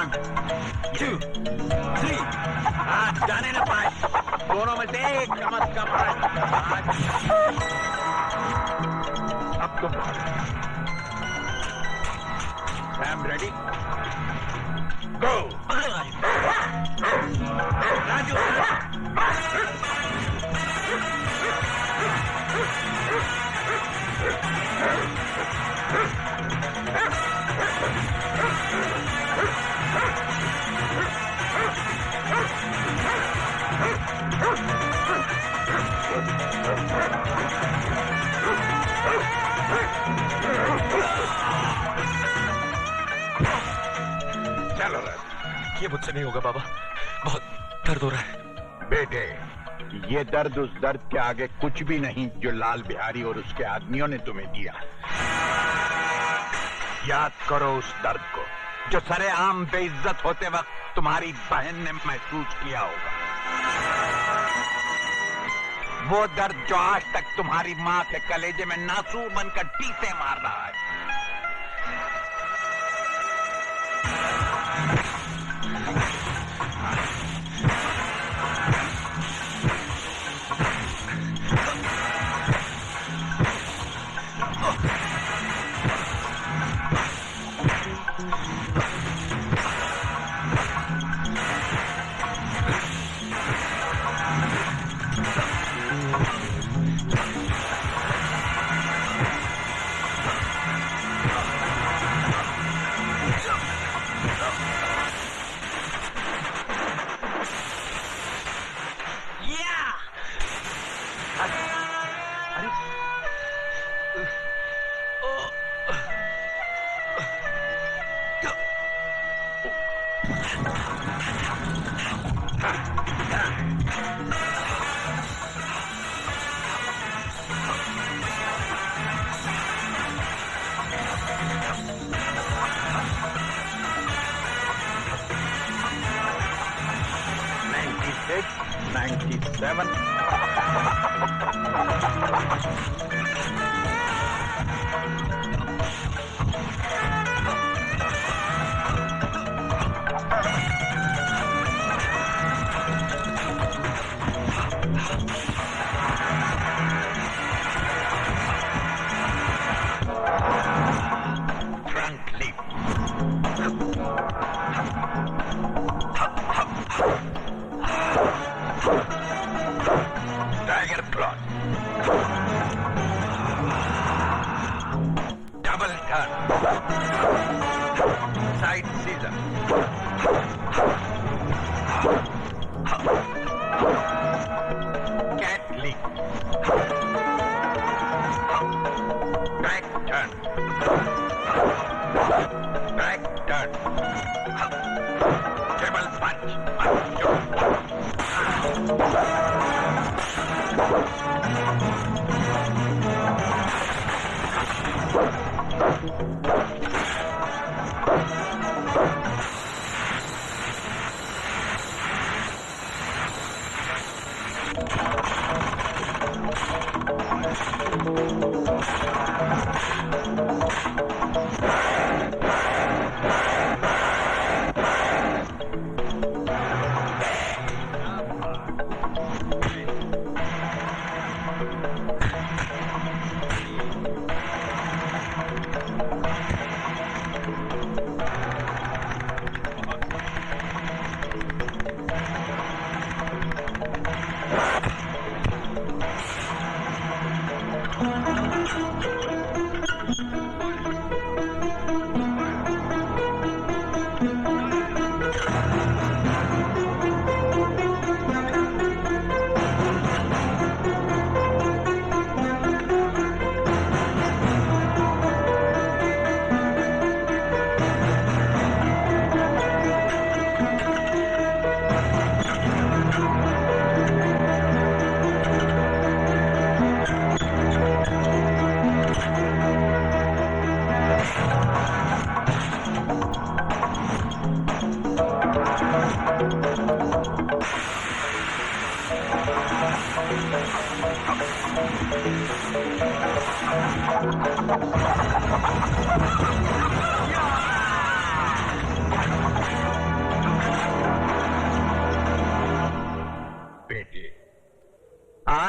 1, 2, 3. हाथ जाने न पाए, दोनों में से एक कम अज कम अब तुम सैम रेडी गो राजू चलो ये मुझसे नहीं होगा बाबा, बहुत दर्द हो रहा है। बेटे, ये दर्द उस दर्द के आगे कुछ भी नहीं जो लाल बिहारी और उसके आदमियों ने तुम्हें दिया। याद करो उस दर्द को जो सरेआम बेइज्जत होते वक्त तुम्हारी बहन ने महसूस किया होगा। वो दर्द जो आज तक तुम्हारी मां के कलेजे में नासूर बनकर टीसे मार रहा है।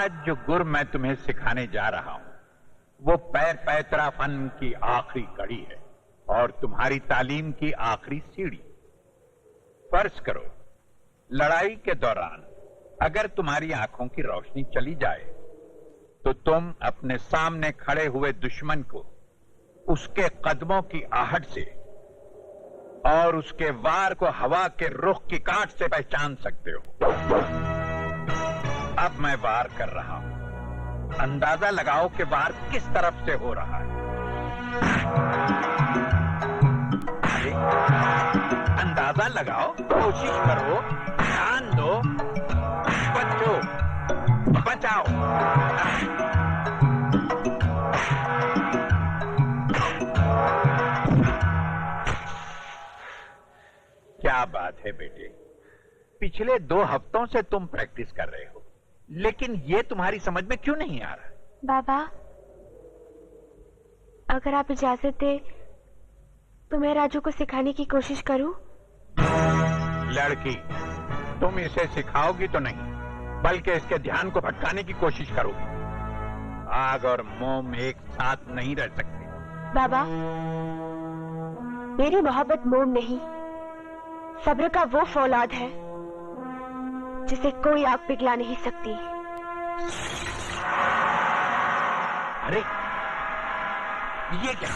आज जो गुर मैं तुम्हें सिखाने जा रहा हूं, वो पैर पैतरा फन की आखिरी कड़ी है और तुम्हारी तालीम की आखिरी सीढ़ी। फर्ज करो, लड़ाई के दौरान अगर तुम्हारी आंखों की रोशनी चली जाए तो तुम अपने सामने खड़े हुए दुश्मन को उसके कदमों की आहट से और उसके वार को हवा के रुख की काट से पहचान सकते हो। अब मैं वार कर रहा हूं, अंदाजा लगाओ कि वार किस तरफ से हो रहा है। अंदाजा लगाओ, कोशिश करो, ध्यान दो, बचो, बचाओ। क्या बात है बेटे, पिछले 2 हफ्तों से तुम प्रैक्टिस कर रहे हो, लेकिन ये तुम्हारी समझ में क्यों नहीं आ रहा? बाबा, अगर आप इजाजत दे तो मैं राजू को सिखाने की कोशिश करूं? लड़की, तुम इसे सिखाओगी तो नहीं, बल्कि इसके ध्यान को भटकाने की कोशिश करोगी। आग और मोम एक साथ नहीं रह सकते। बाबा, मेरी मोहब्बत मोम नहीं, सब्र का वो फौलाद है जिसे कोई आग पिघला नहीं सकती। अरे ये क्या?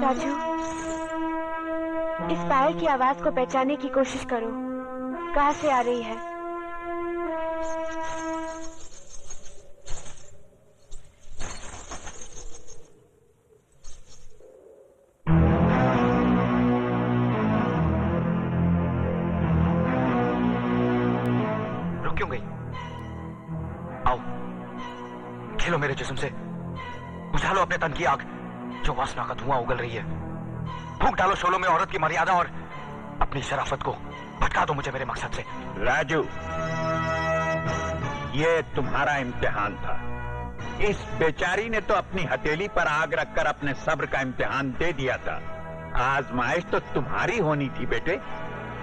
राजू, इस पायल की आवाज को पहचानने की कोशिश करो, कहां से आ रही है? क्यों गई? आओ, खेलो मेरे जिस्म से, बुझा लो अपने तन की आग जो वासना का धुआं उगल रही है। फूंक डालो शोलों में औरत की मर्यादा और अपनी शराफत को भटका दो मुझे मेरे मकसद से। राजू, ये तुम्हारा इम्तिहान था। इस बेचारी ने तो अपनी हथेली पर आग रखकर अपने सब्र का इम्तिहान दे दिया था। आजमाइश तो तुम्हारी होनी थी बेटे।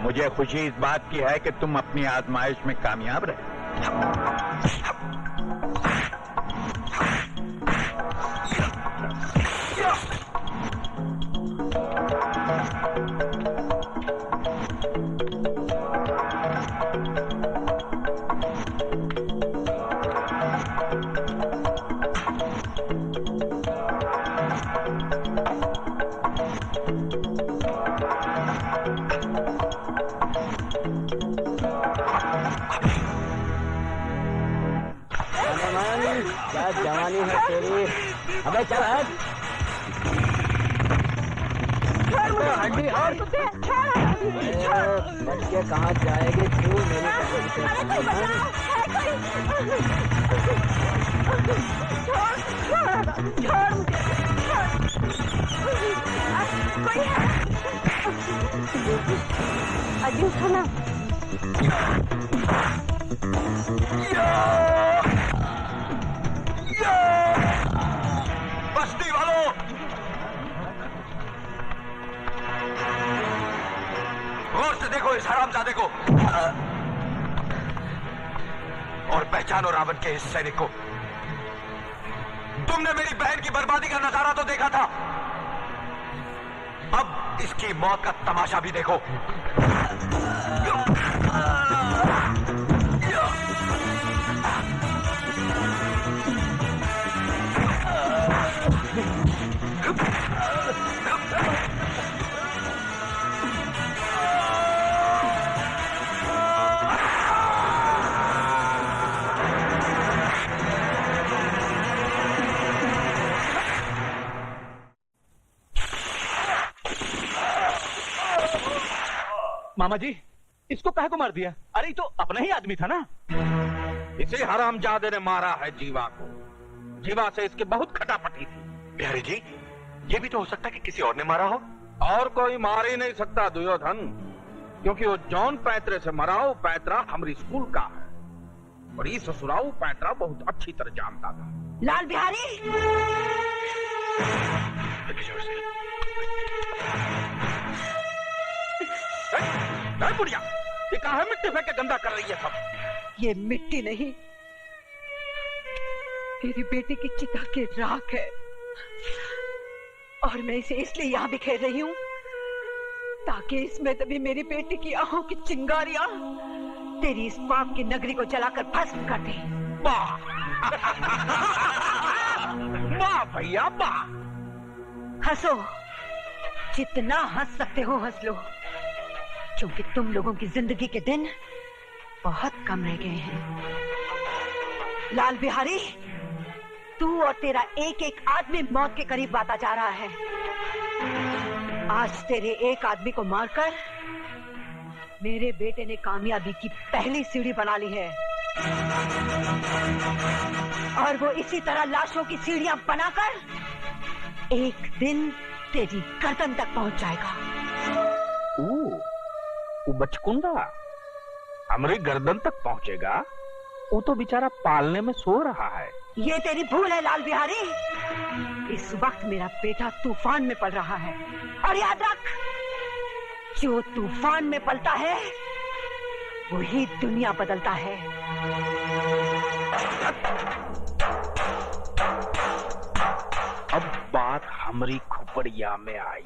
मुझे खुशी इस बात की है कि तुम अपनी आजमाइश में कामयाब रहे। क्या जवानी है तेरी। अबे चल हट। हड्डी और बच्चे कहाँ जाएगी तू? अजी उठो बस्ती वालों, गौर से देखो इस हरामजादे को और पहचानो रावण के इस सैनिक को। तुमने मेरी बहन की बर्बादी का नजारा तो देखा था, अब इसकी मौत का तमाशा भी देखो। मामा जी, इसको काहे को मार दिया? अरे ये तो अपना ही आदमी था ना। इसी हरामजादे ने मारा है जीवा को। जीवा से इसकी बहुत खटापटी थी। बिहारी जी, ये भी तो हो सकता है कि किसी और ने मारा हो। और कोई मार ही नहीं सकता दुर्योधन, क्योंकि वो जौन पैतरे से मरा वो पैतरा हमारी स्कूल का है। बड़ी ससुराऊ पैतरा बहुत अच्छी तरह जानता था। लाल बिहारी, बुढ़िया, ये कहाँ है? मिट्टी फेंक के गंदा कर रही है सब। ये मिट्टी नहीं, तेरी बेटी की चिता की राख है, और मैं इसे इसलिए यहाँ बिखेर रही हूँ ताकि इसमें तभी मेरी बेटी की आंखों की चिंगारियां तेरी इस पाप की नगरी को जलाकर भस्म कर दे। वाह वाह भैया वाह। हंसो, जितना हंस सकते हो हंस लो, क्योंकि तुम लोगों की जिंदगी के दिन बहुत कम रह गए हैं। लाल बिहारी, तू और तेरा एक एक आदमी मौत के करीब आता जा रहा है। आज तेरे एक आदमी को मारकर मेरे बेटे ने कामयाबी की पहली सीढ़ी बना ली है, और वो इसी तरह लाशों की सीढ़ियां बनाकर एक दिन तेरी गर्दन तक पहुंच जाएगा। वो बचकुंडा हमारी गर्दन तक पहुंचेगा? वो तो बेचारा पालने में सो रहा है। ये तेरी भूल है लाल बिहारी। इस वक्त मेरा बेटा तूफान में पल रहा है, और याद रख, जो तूफान में पलता है वही दुनिया बदलता है। अब बात हमारी खोपड़िया में आई।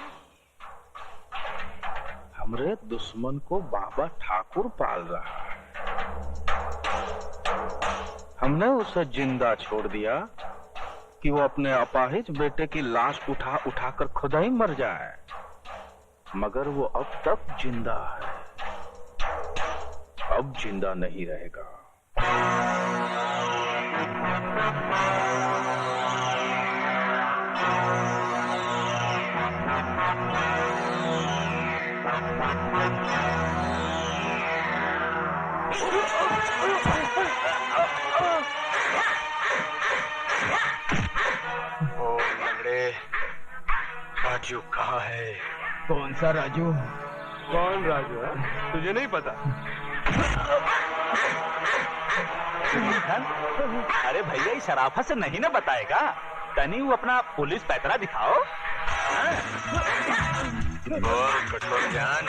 हमरे दुश्मन को बाबा ठाकुर पाल रहा है। हमने उसे जिंदा छोड़ दिया कि वो अपने अपाहिज बेटे की लाश उठा उठाकर खुद ही मर जाए, मगर वो अब तक जिंदा है, अब जिंदा नहीं रहेगा। राजू कहाँ है? कौन सा राजू? कौन राजू है? तुझे नहीं पता? अरे भैया, इस शराफत से नहीं ना बताएगा। तनी वो अपना पुलिस पैतरा दिखाओ। बोल कठोर जान।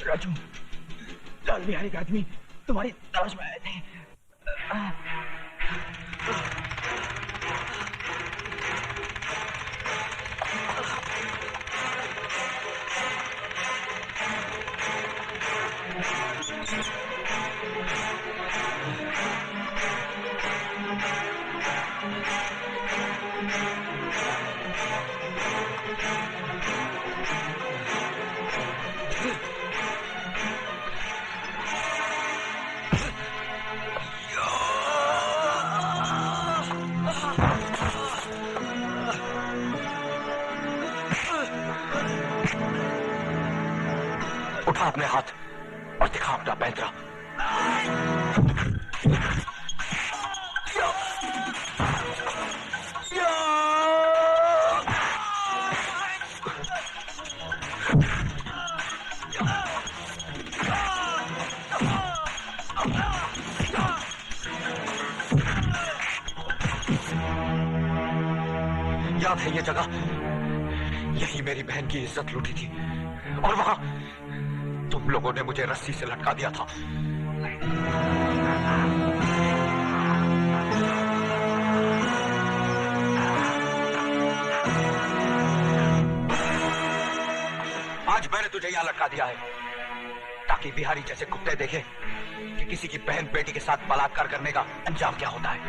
राजू, लाल बिहारी का आदमी तुम्हारी तलाश में आए थे। उठा अपने हाथ और दिखा अपना पैंतरा। याद है ये जगह? यही मेरी बहन की इज्जत लूटी थी, और वहां तुम लोगों ने मुझे रस्सी से लटका दिया था। आज मैंने तुझे यहां लटका दिया है ताकि बिहारी जैसे कुत्ते देखे कि किसी की बहन बेटी के साथ बलात्कार करने का अंजाम क्या होता है।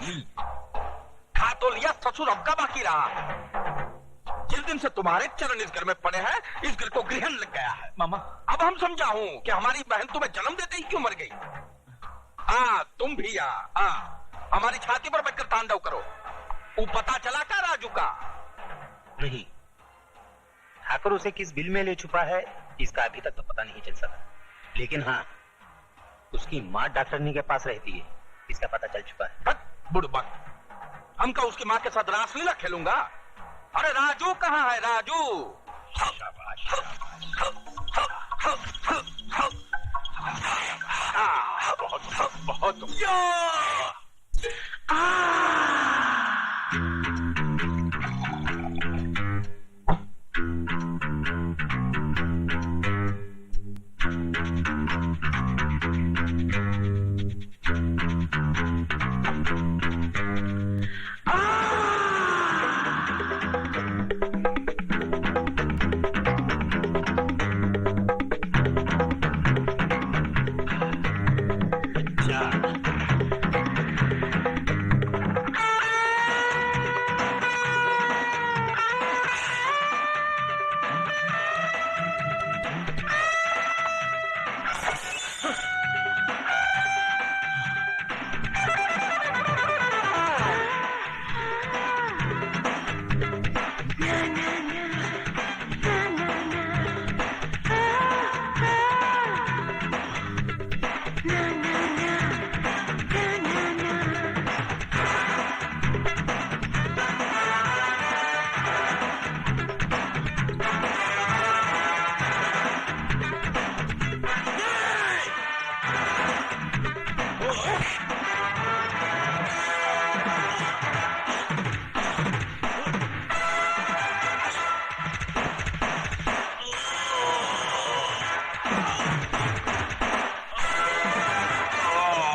नहीं। खा तो लिया, ससुर अब का बाकी रहा। जिस दिन से तुम्हारे चरण इस घर में पड़े हैं, इस घर को ग्रहण लग गया है। मामा, अब हम समझा हूं कि हमारी बहन तुम्हें जन्म देते ही क्यों मर गई। तुम भी हमारी छाती पर बैठकर तांडव करो। वो पता चला क्या राजू का? नहीं, ठाकुर उसे किस बिल में ले छुपा है इसका अभी तक तो पता नहीं चल सका, लेकिन हाँ, उसकी माँ डॉक्टरनी के पास रहती है, इसका पता चल चुका है। बुड़बक, हम का उसकी माँ के साथ रासलीला खेलूंगा? अरे राजू कहाँ है? राजू बहुत बहुत